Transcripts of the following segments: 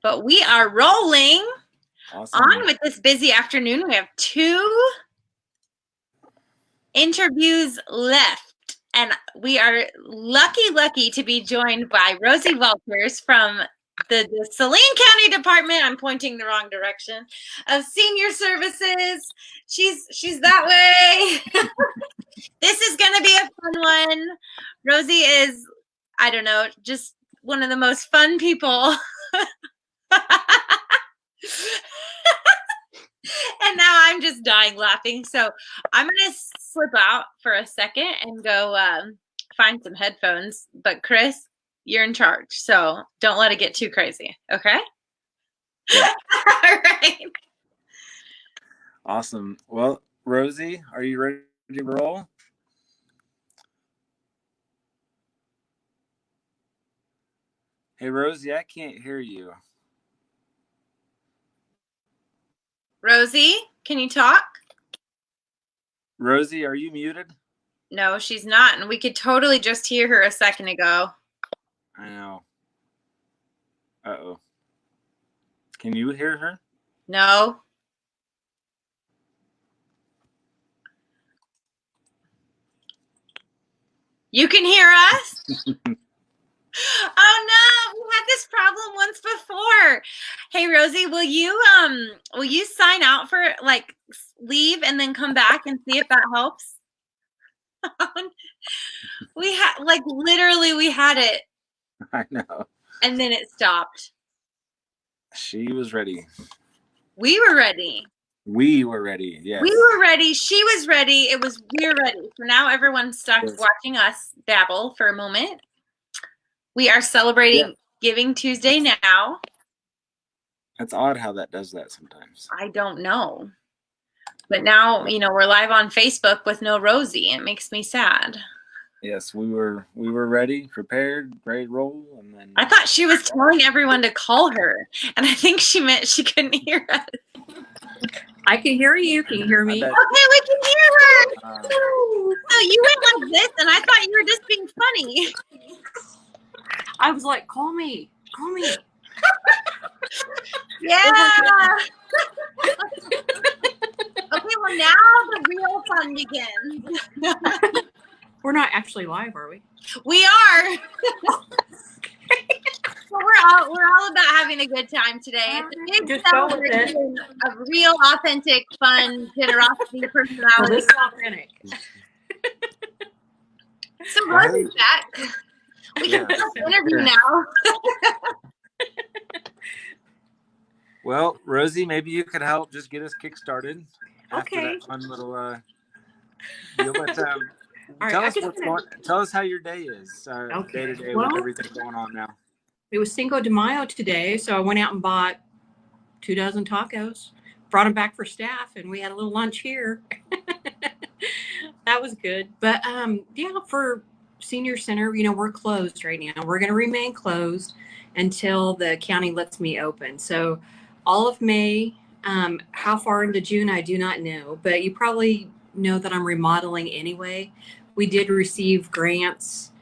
but we are rolling on with this busy afternoon. We have 2 interviews left, and we are lucky to be joined by Rosie Walters from the Saline County Department. I'm pointing the wrong direction of Senior Services. She's that way. This is going to be a fun one. Rosie is, I don't know, just one of the most fun people. And now I'm just dying laughing. So I'm going to slip out for a second and go find some headphones. But Chris, you're in charge. So don't let it get too crazy. Okay? Yeah. All right. Awesome. Well, Rosie, are you ready to roll? Hey, Rosie, I can't hear you. Rosie, can you talk? Rosie, are you muted? No, she's not. And we could totally just hear her a second ago. I know. Uh-oh. Can you hear her? No. You can hear us? Oh no, we had this problem once before. Hey Rosie, will you sign out for leave and then come back and see if that helps? We had literally we had it. I know. And then it stopped. She was ready. We were ready. We were ready. Yes. We were ready. She was ready. We're ready. So now everyone's stuck watching us babble for a moment. We are celebrating Giving Tuesday now. That's odd how that does that sometimes. I don't know. But now, we're live on Facebook with no Rosie. It makes me sad. Yes, we were ready, prepared, ready to roll, and then I thought she was telling everyone to call her, and I think she meant she couldn't hear us. I can hear you. Can you hear me? Okay, we can hear her. So you went like this, and I thought you were just being funny. I was like, call me. Call me. Yeah. Okay, well, now the real fun begins. We're not actually live, are we? We are. So we're all about having a good time today. It's a big celebration of real, authentic, fun, generosity, personality. Well, this is authentic. So Rosie's back. We can interview now. Well, Rosie, maybe you could help just get us kick-started after Okay. that fun little deal. But right, tell us how your day is, Okay. day to day Well, with everything going on now. It was Cinco de Mayo today, so I went out and bought 24 tacos, brought them back for staff, and we had a little lunch here. That was good. But for Senior Center, we're closed right now. We're going to remain closed until the county lets me open. So all of May, how far into June, I do not know, but you probably know that I'm remodeling anyway. We did receive grants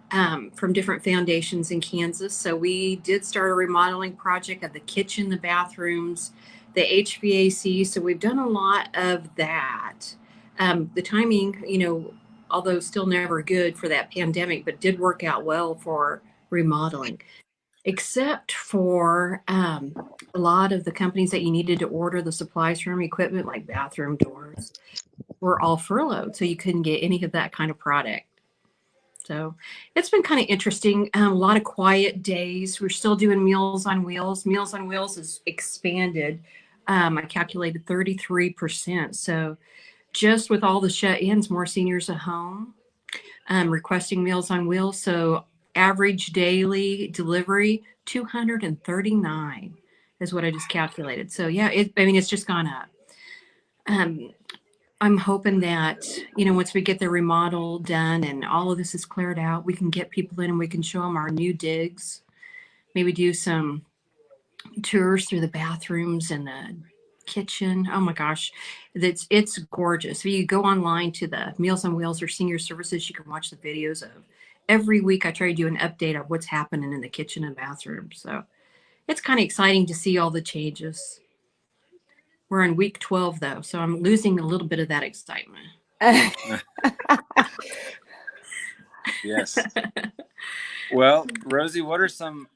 from different foundations in Kansas. So we did start a remodeling project of the kitchen, the bathrooms, the HVAC. So we've done a lot of that. The timing, although still never good for that pandemic, but did work out well for remodeling, except for a lot of the companies that you needed to order the supplies from, equipment like bathroom doors, were all furloughed. So you couldn't get any of that kind of product. So it's been kind of interesting. A lot of quiet days. We're still doing Meals on Wheels. Meals on Wheels has expanded. I calculated 33%. So just with all the shut-ins, more seniors at home requesting Meals on Wheels. So average daily delivery, 239 is what I just calculated. So yeah, it's just gone up. I'm hoping that, once we get the remodel done and all of this is cleared out, we can get people in and we can show them our new digs. Maybe do some tours through the bathrooms and the kitchen. Oh my gosh, it's gorgeous. If you go online to the Meals on Wheels or Senior Services, you can watch the videos of every week. I try to do an update of what's happening in the kitchen and bathroom. So it's kind of exciting to see all the changes. We're in week 12 though, so I'm losing a little bit of that excitement. Yes. Well, Rosie, what are some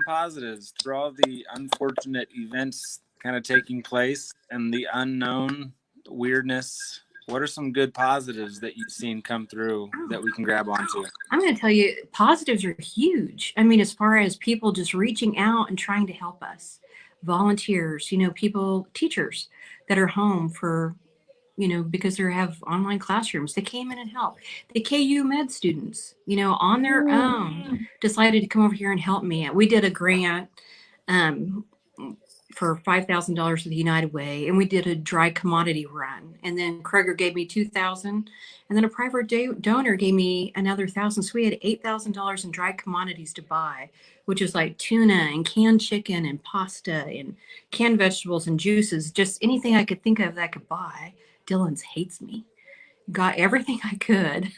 positives through all the unfortunate events kind of taking place and the unknown weirdness? What are some good positives that you've seen come through that we can grab onto? I'm going to tell you, positives are huge. I mean, as far as people just reaching out and trying to help us, volunteers, people, teachers that are home for, because they have online classrooms, they came in and helped. The KU med students, on their own decided to come over here and help me. We did a grant for $5,000 to the United Way, and we did a dry commodity run. And then Kroger gave me $2,000, and then a private donor gave me another $1,000. So we had $8,000 in dry commodities to buy, which is like tuna and canned chicken and pasta and canned vegetables and juices, just anything I could think of that I could buy. Dylan's hates me. Got everything I could,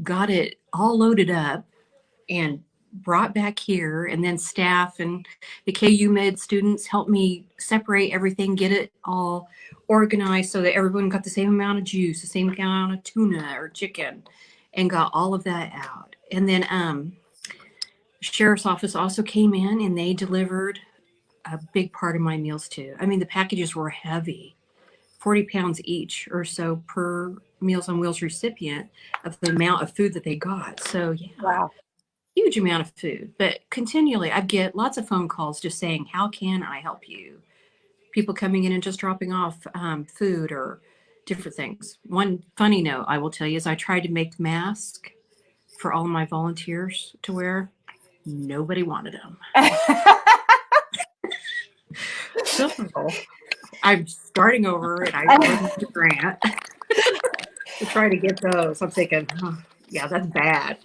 got it all loaded up, and brought back here. And then staff and the KU Med students helped me separate everything, get it all organized so that everyone got the same amount of juice, the same amount of tuna or chicken, and got all of that out. And then sheriff's office also came in and they delivered a big part of my meals too. I mean, the packages were heavy, 40 pounds each or so per Meals on Wheels recipient of the amount of food that they got. So yeah. Wow. Huge amount of food, but continually I get lots of phone calls just saying, how can I help you? People coming in and just dropping off food or different things. One funny note I will tell you is I tried to make masks for all of my volunteers to wear. Nobody wanted them. So I'm starting over and I wrote a grant to try to get those. I'm thinking, yeah, that's bad.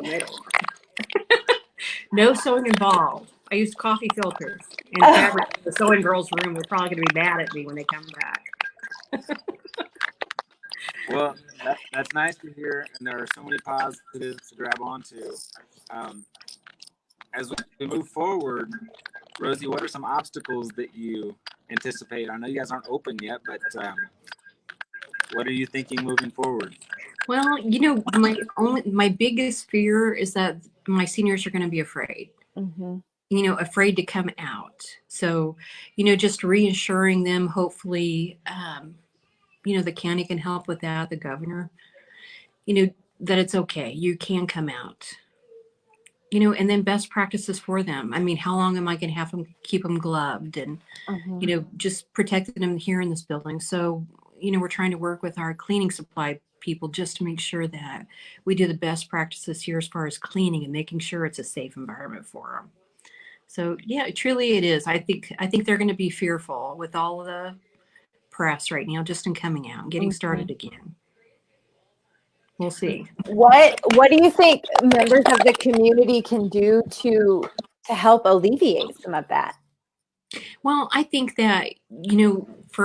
No sewing involved. I used coffee filters and fabric in the sewing girls' room. They're probably going to be mad at me when they come back. Well, that's nice to hear, and there are so many positives to grab onto. As we move forward, Rosie, what are some obstacles that you anticipate? I know you guys aren't open yet, but what are you thinking moving forward? Well, my biggest fear is that my seniors are going to be afraid. Mm-hmm. Afraid to come out. So, just reassuring them, hopefully, the county can help with that, the governor, that it's okay. You can come out, and then best practices for them. I mean, how long am I going to have them keep them gloved and, just protecting them here in this building. So, we're trying to work with our cleaning supply people just to make sure that we do the best practices here as far as cleaning and making sure it's a safe environment for them. So yeah, truly it is. I think they're going to be fearful with all of the press right now, just in coming out and getting started again. We'll see. What do you think members of the community can do to help alleviate some of that? Well, I think that,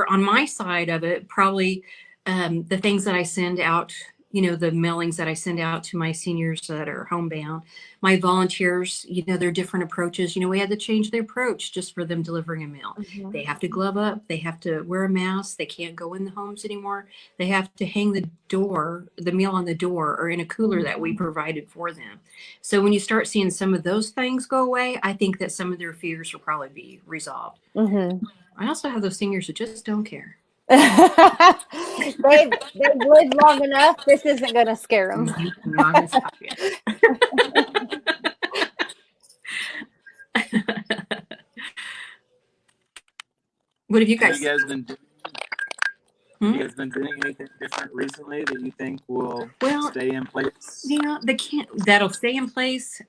on my side of it, probably the things that I send out, the mailings that I send out to my seniors that are homebound, my volunteers, their different approaches. We had to change the approach just for them delivering a meal. Mm-hmm. They have to glove up. They have to wear a mask. They can't go in the homes anymore. They have to hang the meal on the door or in a cooler that we provided for them. So when you start seeing some of those things go away, I think that some of their fears will probably be resolved. Mm-hmm. I also have those seniors that just don't care. They've lived long enough. This isn't going to scare them. What have you guys been doing? You guys been doing anything different recently that you think will stay in place? Yeah, that'll stay in place.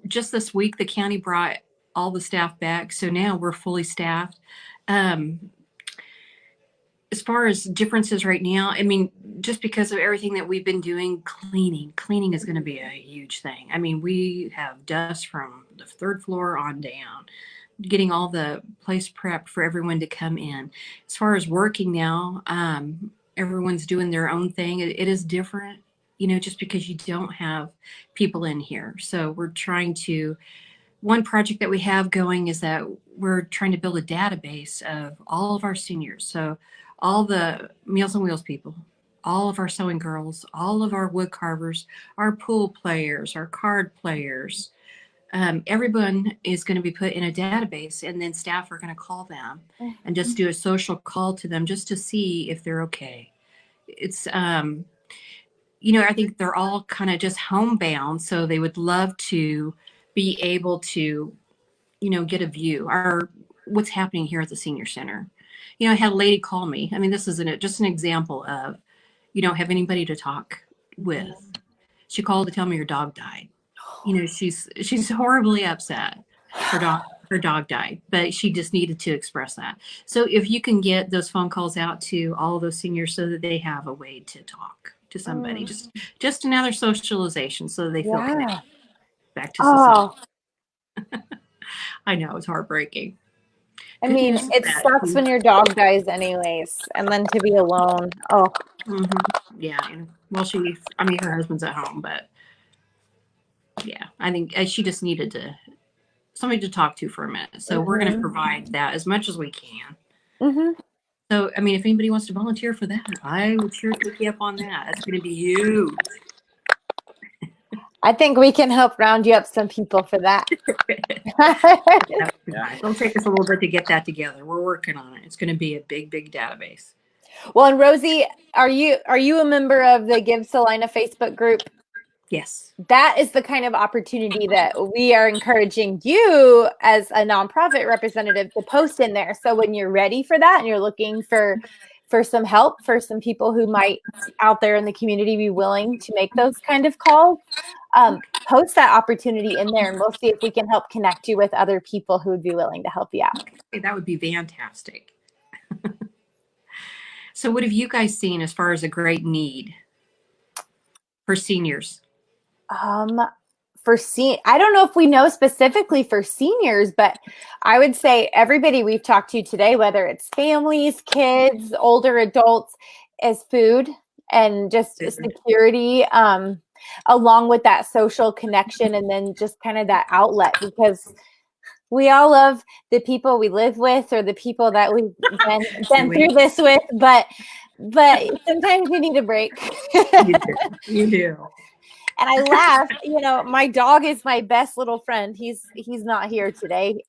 Just this week the county brought all the staff back, so now we're fully staffed. As far as differences right now, I mean, just because of everything that we've been doing, cleaning is going to be a huge thing. I mean, we have dust from the third floor on down, getting all the place prepped for everyone to come in. As far as working now, everyone's doing their own thing. It is different, just because you don't have people in here. So we're trying to one project that we have going is that we're trying to build a database of all of our seniors. So all the Meals on Wheels people, all of our sewing girls, all of our wood carvers, our pool players, our card players, everyone is going to be put in a database, and then staff are going to call them and just do a social call to them just to see if they're okay. It's, I think they're all kind of just homebound, so they would love to be able to, get a view or what's happening here at the senior center. I had a lady call me. I mean, this is just an example of you don't have anybody to talk with. She called to tell me her dog died. She's horribly upset. Her dog died, but she just needed to express that. So if you can get those phone calls out to all of those seniors so that they have a way to talk to somebody, just another socialization so that they feel connected back to society. I know, it's heartbreaking. I mean, it sucks when your dog dies anyways, and then to be alone. Oh. Mm-hmm. Yeah. Well, her husband's at home, but yeah, I think she just needed somebody to talk to for a minute. So we're going to provide that as much as we can. Mm-hmm. So, I mean, if anybody wants to volunteer for that, I would sure take you up on that. That's going to be huge. I think we can help round you up some people for that. Yeah. It'll take us a little bit to get that together. We're working on it. It's going to be a big, big database. Well, and Rosie, are you a member of the Give Salina Facebook group? Yes. That is the kind of opportunity that we are encouraging you as a nonprofit representative to post in there. So when you're ready for that and you're looking for some help, for some people who might out there in the community be willing to make those kind of calls, post that opportunity in there, and we'll see if we can help connect you with other people who would be willing to help you out. Okay, that would be fantastic. So what have you guys seen as far as a great need for seniors? I don't know if we know specifically for seniors, but I would say everybody we've talked to today, whether it's families, kids, older adults, is food and just security, along with that social connection, and then just kind of that outlet, because we all love the people we live with or the people that we've been through this with, but sometimes we need a break. You do. And I laugh, my dog is my best little friend. He's not here today.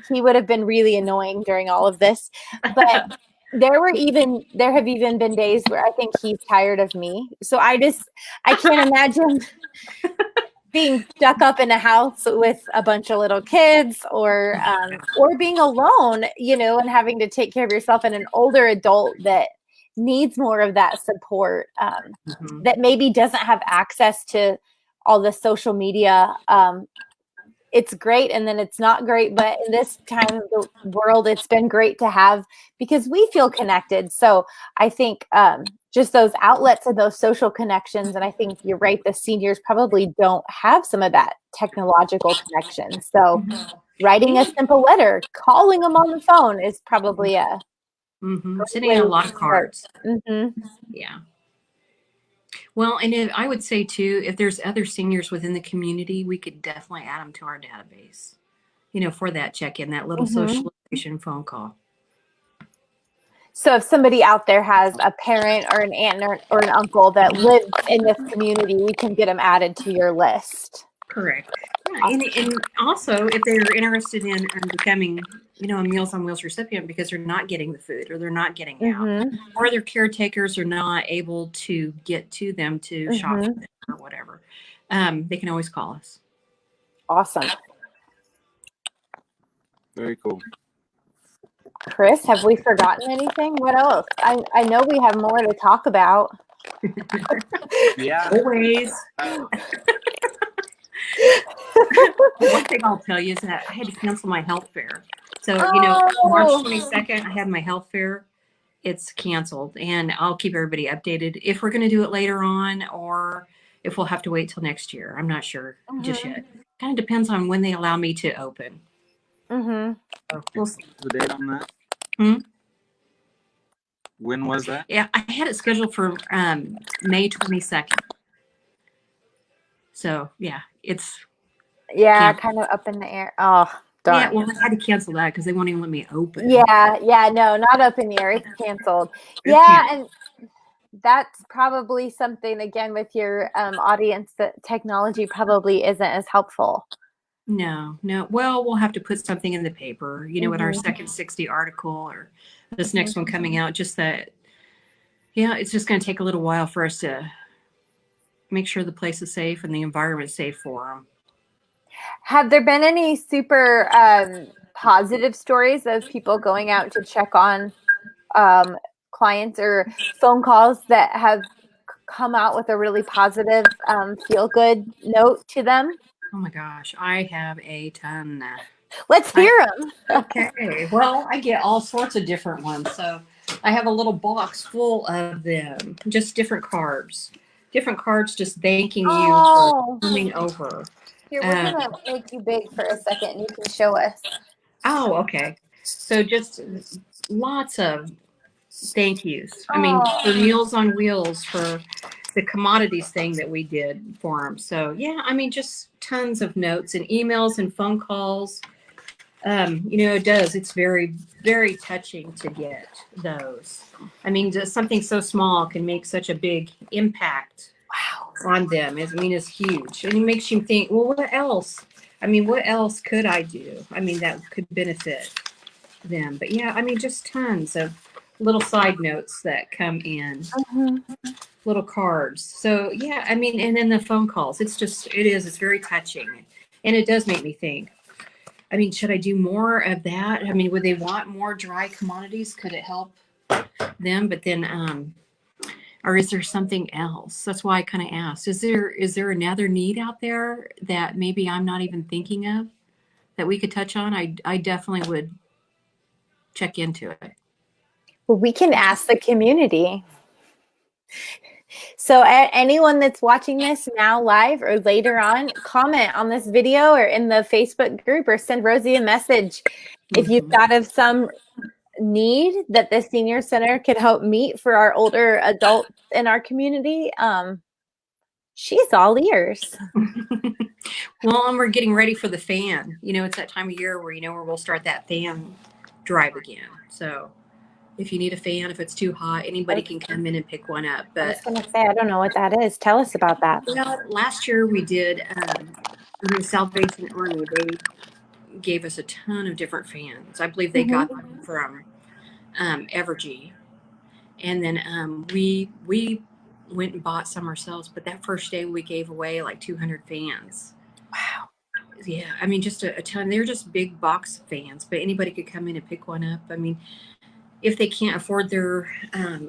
He would have been really annoying during all of this, but there have even been days where I think he's tired of me. So I can't imagine being stuck up in a house with a bunch of little kids, or being alone, and having to take care of yourself, and an older adult that needs more of that support, that maybe doesn't have access to all the social media. It's great, and then it's not great, but in this time of the world, it's been great to have, because we feel connected. So I think just those outlets and those social connections, and I think you're right, the seniors probably don't have some of that technological connection. So writing a simple letter, calling them on the phone is probably sending out a lot of cards. Yeah. Well, and I would say too, if there's other seniors within the community, we could definitely add them to our database, for that check-in, that little socialization phone call. So if somebody out there has a parent or an aunt or an uncle that lives in this community, we can get them added to your list. Correct. Yeah, and also, if they're interested in becoming, a Meals on Wheels recipient because they're not getting the food, or they're not getting out, or their caretakers are not able to get to them to shop for them or whatever, they can always call us. Awesome. Very cool. Chris, have we forgotten anything? What else? I know we have more to talk about. Yeah. Always. One thing I'll tell you is that I had to cancel my health fair. So, March 22nd, I had my health fair. It's canceled, and I'll keep everybody updated if we're going to do it later on, or if we'll have to wait till next year. I'm not sure just yet. Kind of depends on when they allow me to open. So we'll see. The date on that? When was that? Yeah, I had it scheduled for May 22nd. So yeah, it's Yeah, Can't. kind of up in the air. Oh, darn. Yeah, well, I had to cancel that because they won't even let me open. Yeah, no, not up in the air. It's canceled. It's Yeah, canceled. and that's probably something, again, with your audience, that technology probably isn't as helpful. No. Well, we'll have to put something in the paper, with our Mhm. second 60 article or this Mhm. next one coming out. Just that, yeah, it's just going to take a little while for us to make sure the place is safe and the environment's safe for them. Have there been any super positive stories of people going out to check on clients, or phone calls that have come out with a really positive, feel good note to them? Oh my gosh, I have a ton. Let's hear them. Okay, well, I get all sorts of different ones. So I have a little box full of them, just different cards. Different cards just thanking you for Oh, coming over. here, we're gonna make you big for a second and you can show us. Oh, okay. So just lots of thank yous. I mean, Oh, for Meals on Wheels, for the commodities thing that we did for them. So yeah, I mean, just tons of notes and emails and phone calls. It does. It's very, very touching to get those. I mean, just something so small can make such a big impact on them. It's huge. And it makes you think, well, what else? I mean, what else could I do? I mean, that could benefit them. But yeah, I mean, just tons of little side notes that come in, little cards. So yeah, I mean, and then the phone calls. It's very touching. And it does make me think. I mean, should I do more of that? I mean, would they want more dry commodities? Could it help them? But then, or is there something else? That's why I kind of asked. Is there another need out there that maybe I'm not even thinking of that we could touch on? I definitely would check into it. well, we can ask the community. So anyone that's watching this now live or later on, comment on this video or in the Facebook group, or send Rosie a message if you've thought of some need that the senior center could help meet for our older adults in our community. She's all ears. Well, and we're getting ready for the fan. It's that time of year where we'll start that fan drive again. So if you need a fan, if it's too hot, anybody can come in and pick one up. I But was going to say, I don't know what that is. Tell us about that. well, last year we did the Salvation Army. They gave us a ton of different fans. I believe they got them from Evergy, and then we went and bought some ourselves. But that first day we gave away like 200 fans. Wow. Yeah, I mean, just a ton. They're just big box fans, but anybody could come in and pick one up. I mean, if they can't afford their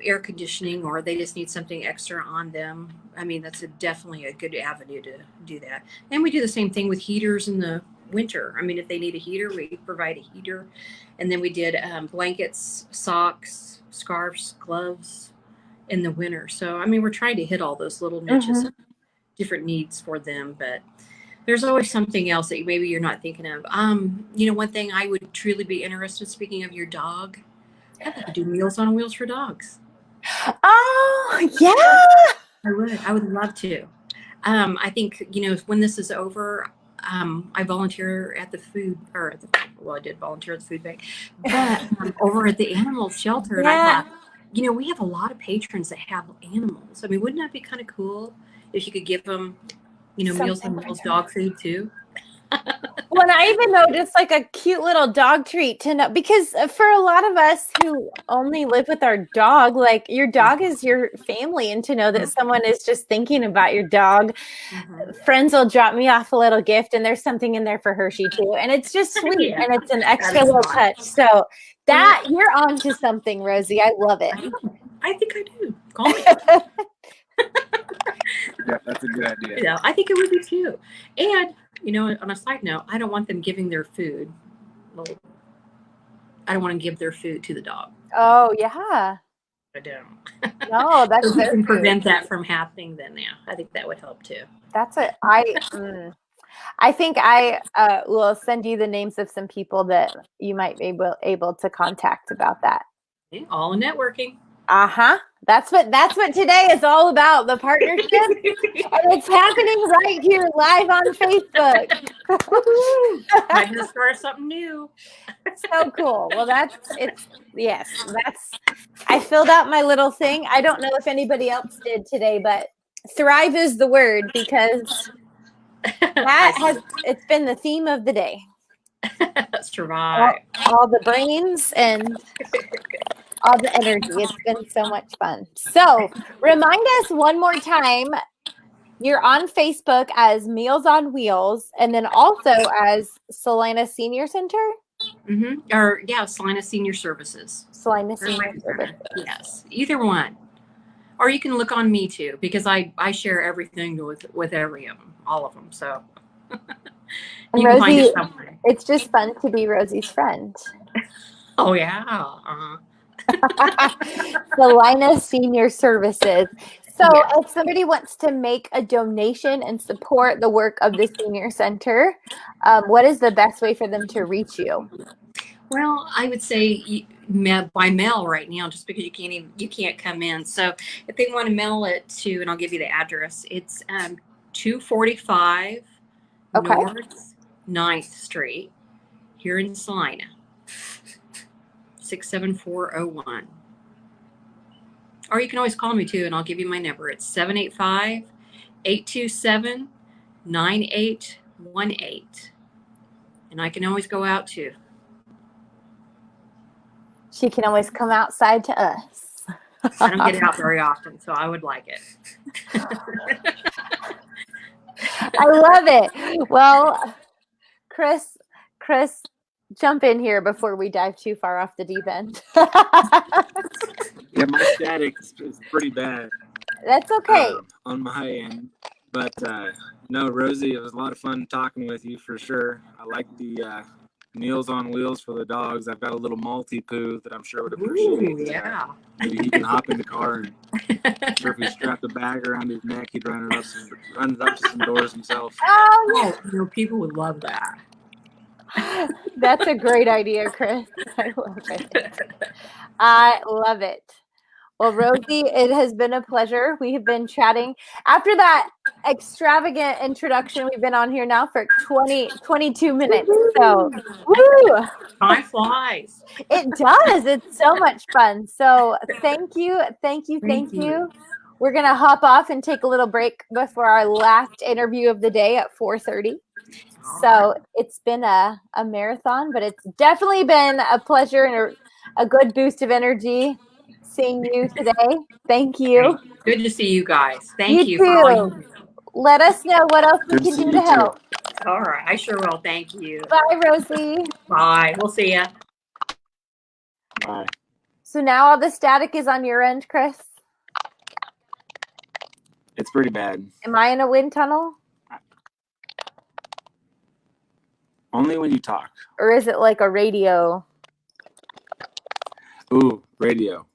air conditioning, or they just need something extra on them, I mean, that's definitely a good avenue to do that. And we do the same thing with heaters in the winter. I mean, if they need a heater, we provide a heater. And then we did blankets, socks, scarves, gloves in the winter. So, I mean, we're trying to hit all those little niches, different needs for them. But there's always something else that maybe you're not thinking of. One thing I would truly be interested, speaking of your dog, I'd like to do Meals on Wheels for dogs. Oh, yeah. I would love to. I think, when this is over, I volunteer at the I did volunteer at the food bank, but over at the animal shelter. And I thought, we have a lot of patrons that have animals. I mean, wouldn't that be kind of cool if you could give them, Meals on Wheels dog food too? Well, I even know just like a cute little dog treat to know, because for a lot of us who only live with our dog, like, your dog is your family, and to know that someone is just thinking about your dog. Friends will drop me off a little gift and there's something in there for Hershey too, and it's just sweet. And it's an extra little touch. So that, you're on to something, Rosie. I love it. I think I do. Call me. Yeah, that's a good idea. I think it would be too. And on a side note, I don't want them giving their food. Well, I don't want to give their food to the dog. Oh yeah. I don't. No, that's so we can prevent that from happening. Then I think that would help too. That's it. I think I will send you the names of some people that you might be able to contact about that. Yeah, all in networking. Uh-huh. That's what today is all about, the partnership. And it's happening right here live on Facebook. I'm gonna start something new. So cool. Well, I filled out my little thing. I don't know if anybody else did today, but thrive is the word because it's been the theme of the day. Survive. All the brains and all the energy. It's been so much fun. So remind us one more time, you're on Facebook as Meals on Wheels and then also as Salina Senior Center? Or yeah, Salina Senior Services. Salina Senior Services. Yes, either one. Or you can look on me too, because I share everything with every of them, all of them. So and Rosie, it's just fun to be Rosie's friend. Oh yeah. Salina Senior Services. So if somebody wants to make a donation and support the work of the senior center, what is the best way for them to reach you? Well, I would say by mail right now, just because you can't come in. So if they want to mail it to, and I'll give you the address, it's 245 North 9th Street here in Salina, 67401. Or you can always call me too, and I'll give you my number. It's 785-827-9818. And I can always go out too. She can always come outside to us. I don't get out very often, so I would like it. I love it. Well, Chris, jump in here before we dive too far off the deep end. Yeah, my static is pretty bad. That's okay. On my end. But no, Rosie, it was a lot of fun talking with you for sure. I like the Meals on Wheels for the dogs. I've got a little Maltipoo that I'm sure would appreciate. Ooh, yeah. Maybe he can hop in the car and I'm sure if he strapped a bag around his neck, he'd run it up to some doors himself. Oh, yeah. People would love that. That's a great idea, Chris. I love it. I love it. Well, Rosie, it has been a pleasure. We have been chatting. After that extravagant introduction, we've been on here now for 22 minutes. So, woo! Time flies. It does. It's so much fun. So, thank you. We're going to hop off and take a little break before our last interview of the day at 4:30. So, it's been a marathon, but it's definitely been a pleasure and a good boost of energy seeing you today. Thank you. Good to see you guys. Thank you. Too. Let us know what else we can do to help. All right. I sure will. Thank you. Bye, Rosie. Bye. We'll see ya. Bye. So now all the static is on your end, Chris? It's pretty bad. Am I in a wind tunnel? Only when you talk. Or is it like a radio? Ooh, radio.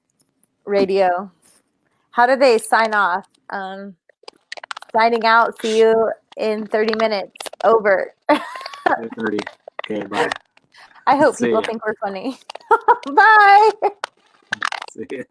How do they sign off? Signing out. See you in 30 minutes. Over. 30. Okay, bye. I hope people think we're funny. Bye. See ya.